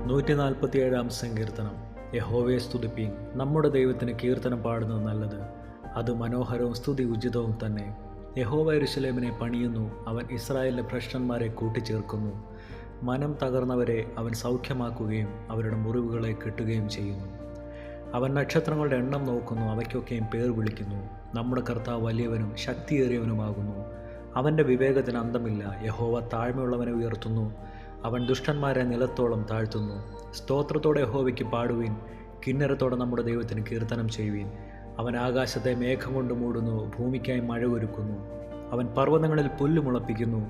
147 സങ്കീർത്തനം. യഹോവയെ സ്തുതിപ്പീൻ, നമ്മുടെ ദൈവത്തിന് കീർത്തനം പാടുന്നത് നല്ലത്. അത് മനോഹരവും സ്തുതി ഉചിതവും തന്നെ. യഹോവ യെരൂശലേമിനെ പണിയുന്നു, അവൻ ഇസ്രായേലിലെ ഭ്രഷ്ടന്മാരെ കൂട്ടിച്ചേർക്കുന്നു. മനം തകർന്നവരെ അവൻ സൗഖ്യമാക്കുകയും അവരുടെ മുറിവുകളെ കെട്ടുകയും ചെയ്യുന്നു. അവൻ നക്ഷത്രങ്ങളുടെ എണ്ണം നോക്കുന്നു, അവയ്ക്കൊക്കെയും പേർ വിളിക്കുന്നു. നമ്മുടെ കർത്താവ് വലിയവനും ശക്തിയേറിയവനുമാകുന്നു. അവൻ്റെ വിവേകത്തിന് അന്തമില്ല. യഹോവ താഴ്മയുള്ളവനെ ഉയർത്തുന്നു, അവൻ ദുഷ്ടന്മാരെ നിലത്തോളം താഴ്ത്തുന്നു. സ്തോത്രത്തോടെ യഹോവയ്ക്ക് പാടുവീൻ, കിന്നരത്തോടെ നമ്മുടെ ദൈവത്തിന് കീർത്തനം ചെയ്യുവീൻ. അവൻ ആകാശത്തെ മേഘം കൊണ്ട് മൂടുന്നു, ഭൂമിക്കായി മഴ ഒരുക്കുന്നു. അവൻ പർവ്വതങ്ങളിൽ പുല്ല് മുളപ്പിക്കുന്നു.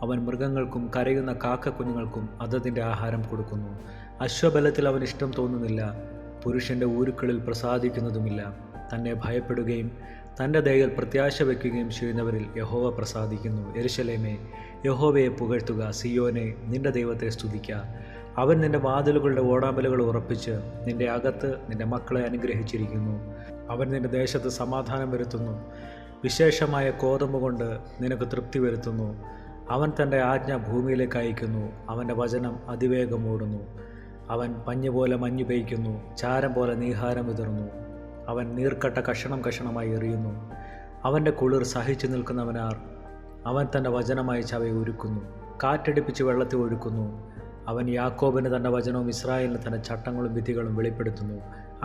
അവൻ മൃഗങ്ങൾക്കും കരയുന്ന കാക്കക്കുഞ്ഞുങ്ങൾക്കും അതതിൻ്റെ ആഹാരം കൊടുക്കുന്നു. അശ്വബലത്തിൽ അവൻ ഇഷ്ടം തോന്നുന്നില്ല, പുരുഷൻ്റെ ഊരുക്കളിൽ പ്രസാദിക്കുന്നതുമില്ല. തന്നെ ഭയപ്പെടുകയും തൻ്റെ ദയയിൽ പ്രത്യാശ വയ്ക്കുകയും ചെയ്യുന്നവരിൽ യഹോവ പ്രസാദിക്കുന്നു. യെരൂശലേമേ, യഹോവയെ പുകഴ്ത്തുക. സിയോനെ, നിന്റെ ദൈവത്തെ സ്തുതിക്കുക. അവൻ നിന്റെ വാതിലുകളുടെ ഓടാമ്പലുകൾ ഉറപ്പിച്ച് നിന്റെ അകത്ത് നിന്റെ മക്കളെ അനുഗ്രഹിച്ചിരിക്കുന്നു. അവൻ നിന്റെ ദേശത്ത് സമാധാനം വരുത്തുന്നു, വിശേഷമായ കോതമ്പ് കൊണ്ട് നിനക്ക് തൃപ്തി വരുത്തുന്നു. അവൻ തൻ്റെ ആജ്ഞ ഭൂമിയിലേക്ക് അയക്കുന്നു, അവൻ്റെ വചനം അതിവേഗം ഓടുന്നു. അവൻ പഞ്ഞുപോലെ മഞ്ഞു പെയ്യ്ക്കുന്നു, ചാരം പോലെ നീഹാരം വിതറുന്നു. അവൻ നീർക്കട്ട കഷണം കഷണമായി എറിയുന്നു. അവൻ്റെ കുളിർ സഹിച്ചു നിൽക്കുന്നവനാർ. അവൻ തൻ്റെ വചനമായി ചവയെ ഒരുക്കുന്നു, കാറ്റടിപ്പിച്ച് വെള്ളത്തെ ഒഴുക്കുന്നു. അവൻ യാക്കോബിന് തൻ്റെ വചനവും ഇസ്രായേലിന് തൻ്റെ ചട്ടങ്ങളും വിധികളും വെളിപ്പെടുത്തുന്നു.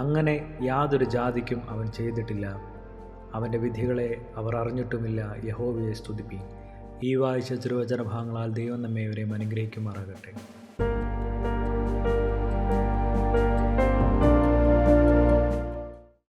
അങ്ങനെ യാതൊരു ജാതിക്കും അവൻ ചെയ്തിട്ടില്ല. അവൻ്റെ വിധികളെ അവർ അറിഞ്ഞിട്ടുമില്ല. യഹോവയെ സ്തുതിപ്പീൻ. ഈ വായിച്ച തിരുവചന ഭാഗങ്ങളാൽ ദൈവം നമ്മെ ഇവരെയും അനുഗ്രഹിക്കുമാറാകട്ടെ.